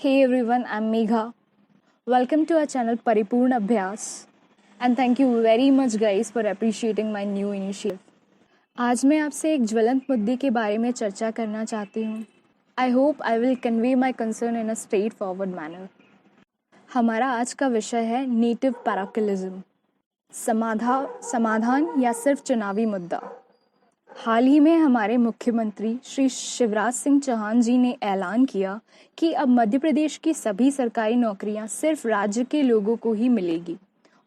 Hey everyone, I'm Megha. Welcome to our channel Paripurna Abhyas. And thank you very much guys for appreciating my new initiative. आज मैं आपसे एक ज्वलंत मुद्दे के बारे में चर्चा करना चाहती हूँ. I hope I will convey my concern in a straightforward manner. हमारा आज का विषय है नेटिव पैराकिलिज्म. समाधान या सिर्फ चुनावी मुद्दा. हाल ही में हमारे मुख्यमंत्री श्री शिवराज सिंह चौहान जी ने ऐलान किया कि अब मध्य प्रदेश की सभी सरकारी नौकरियां सिर्फ राज्य के लोगों को ही मिलेगी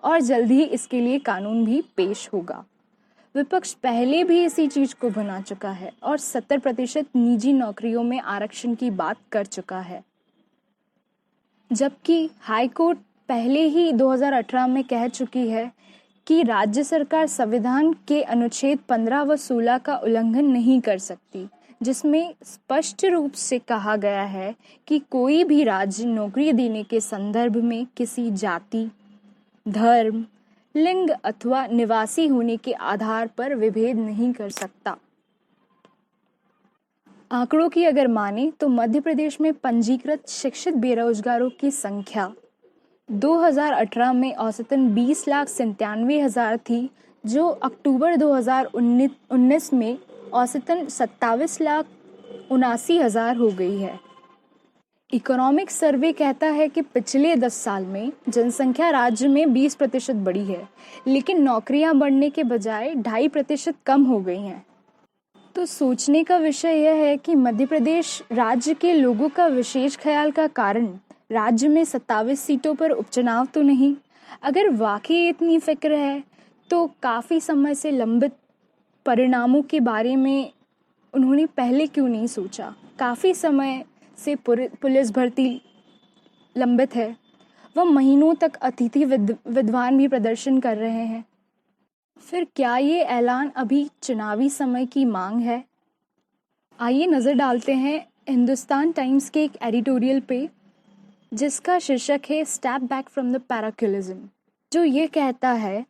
और जल्द ही इसके लिए कानून भी पेश होगा. विपक्ष पहले भी इसी चीज को बना चुका है और 70% निजी नौकरियों में आरक्षण की बात कर चुका है, जबकि हाईकोर्ट पहले ही 2018 में कह चुकी है कि राज्य सरकार संविधान के अनुच्छेद 15 व 16 का उल्लंघन नहीं कर सकती, जिसमें स्पष्ट रूप से कहा गया है कि कोई भी राज्य नौकरी देने के संदर्भ में किसी जाति, धर्म, लिंग अथवा निवासी होने के आधार पर विभेद नहीं कर सकता. आंकड़ों की अगर माने तो मध्य प्रदेश में पंजीकृत शिक्षित बेरोजगारों की संख्या 2018 में औसतन 20,97,000 थी, जो अक्टूबर 2019 में औसतन 27,79,000 हो गई है. इकोनॉमिक सर्वे कहता है कि पिछले 10 साल में जनसंख्या राज्य में 20% बढ़ी है, लेकिन नौकरियां बढ़ने के बजाय 2.5% कम हो गई हैं. तो सोचने का विषय यह है कि मध्य प्रदेश राज्य के लोगों का विशेष ख्याल का कारण राज्य में 27 सीटों पर उपचुनाव तो नहीं. अगर वाकई इतनी फिक्र है तो काफ़ी समय से लंबित परिणामों के बारे में उन्होंने पहले क्यों नहीं सोचा. काफ़ी समय से पुलिस भर्ती लंबित है. वह महीनों तक अतिथि विद्वान भी प्रदर्शन कर रहे हैं. फिर क्या ये ऐलान अभी चुनावी समय की मांग है? आइए नज़र डालते हैं हिंदुस्तान टाइम्स के एक एडिटोरियल पे, जिसका शीर्षक है स्टेप बैक फ्रॉम द पैराकिलिज्म, जो ये कहता है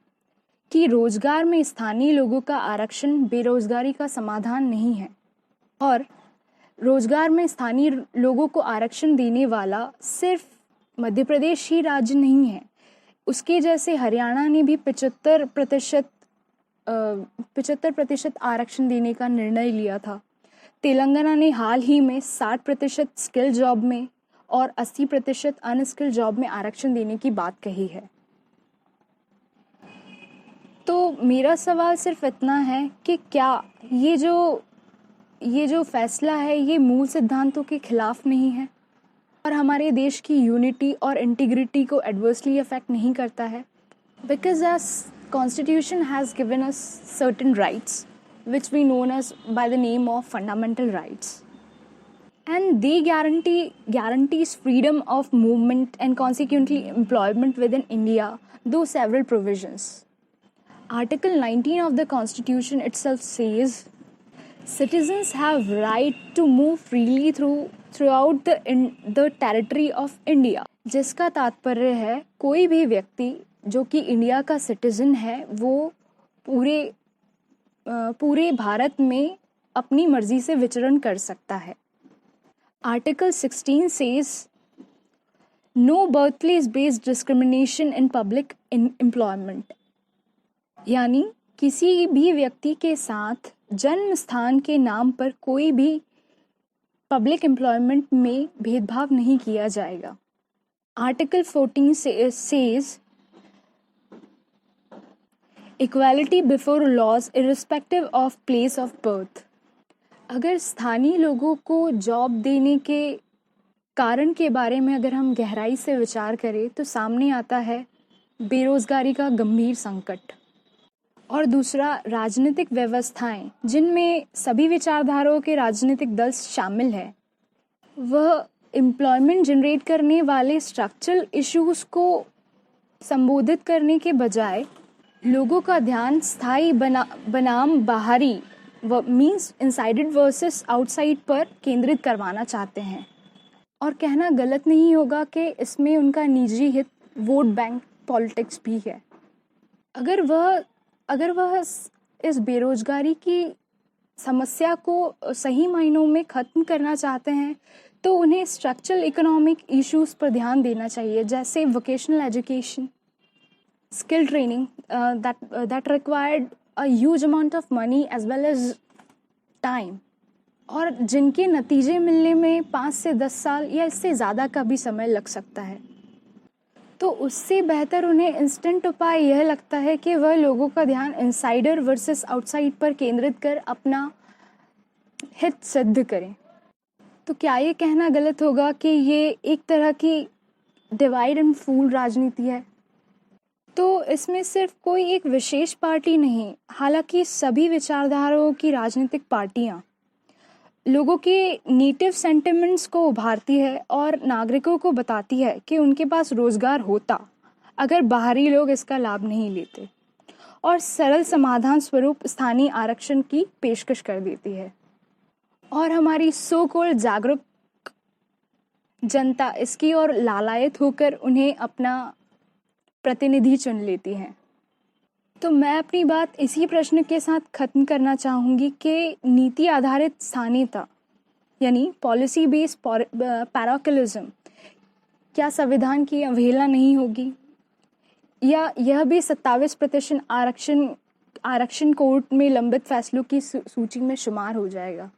कि रोजगार में स्थानीय लोगों का आरक्षण बेरोजगारी का समाधान नहीं है और रोजगार में स्थानीय लोगों को आरक्षण देने वाला सिर्फ मध्य प्रदेश ही राज्य नहीं है. उसके जैसे हरियाणा ने भी 75% आरक्षण देने का निर्णय लिया था. तेलंगाना ने हाल ही में 60% स्किल जॉब में और 80% अनस्किल्ड जॉब में आरक्षण देने की बात कही है. तो मेरा सवाल सिर्फ इतना है कि क्या ये जो फैसला है ये मूल सिद्धांतों के खिलाफ नहीं है और हमारे देश की यूनिटी और इंटीग्रिटी को एडवर्सली अफेक्ट नहीं करता है. Because our constitution has given us certain rights which we known as by the name of fundamental rights, and they guarantees freedom of movement and consequently employment within India through several provisions. Article 19 of the Constitution itself says citizens have right to move freely throughout the territory of India, जिसका तात्पर्य है कोई भी व्यक्ति जो कि India का citizen है वो पूरे भारत में अपनी मर्जी से विचरण कर सकता है. Article 16 says no birth place based discrimination in public employment, यानी किसी भी व्यक्ति के साथ जन्म स्थान के नाम पर कोई भी पब्लिक एम्प्लॉयमेंट में भेदभाव नहीं किया जाएगा. Article 14 says equality before laws irrespective of place of birth. अगर स्थानीय लोगों को जॉब देने के कारण के बारे में अगर हम गहराई से विचार करें तो सामने आता है बेरोजगारी का गंभीर संकट, और दूसरा राजनीतिक व्यवस्थाएं जिनमें सभी विचारधाराओं के राजनीतिक दल शामिल है, वह एम्प्लॉयमेंट जनरेट करने वाले स्ट्रक्चरल इश्यूज को संबोधित करने के बजाय लोगों का ध्यान स्थायी बनाम बाहरी मीन्स इनसाइडेड वर्सेस आउटसाइड पर केंद्रित करवाना चाहते हैं. और कहना गलत नहीं होगा कि इसमें उनका निजी हित वोट बैंक पॉलिटिक्स भी है. अगर वह इस बेरोजगारी की समस्या को सही मायनों में ख़त्म करना चाहते हैं तो उन्हें स्ट्रक्चरल इकोनॉमिक इश्यूज पर ध्यान देना चाहिए, जैसे vocational education, skill training that required a huge amount of money as well as time, और जिनके नतीजे मिलने में 5 से 10 साल या इससे ज़्यादा का भी समय लग सकता है। तो उससे बेहतर उन्हें इंस्टेंट उपाय यह लगता है कि वह लोगों का ध्यान इनसाइडर वर्सेस आउटसाइड पर केंद्रित कर अपना हित सिद्ध करें। तो क्या ये कहना गलत होगा कि ये एक तरह की डिवाइड एंड फूल राजनीति है? तो इसमें सिर्फ कोई एक विशेष पार्टी नहीं, हालांकि सभी विचारधाराओं की राजनीतिक पार्टियां लोगों के नेटिव सेंटिमेंट्स को उभारती है और नागरिकों को बताती है कि उनके पास रोजगार होता अगर बाहरी लोग इसका लाभ नहीं लेते, और सरल समाधान स्वरूप स्थानीय आरक्षण की पेशकश कर देती है। और हमारी सो कॉल्ड जागरूक जनता इसकी ओर लालायित होकर उन्हें अपना प्रतिनिधि चुन लेती है। तो मैं अपनी बात इसी प्रश्न के साथ खत्म करना चाहूँगी कि नीति आधारित स्थानीयता यानी पॉलिसी बेस्ड पैरोकिलिज्म क्या संविधान की अवहेलना नहीं होगी, या यह भी 27% आरक्षण कोर्ट में लंबित फैसलों की सूची में शुमार हो जाएगा?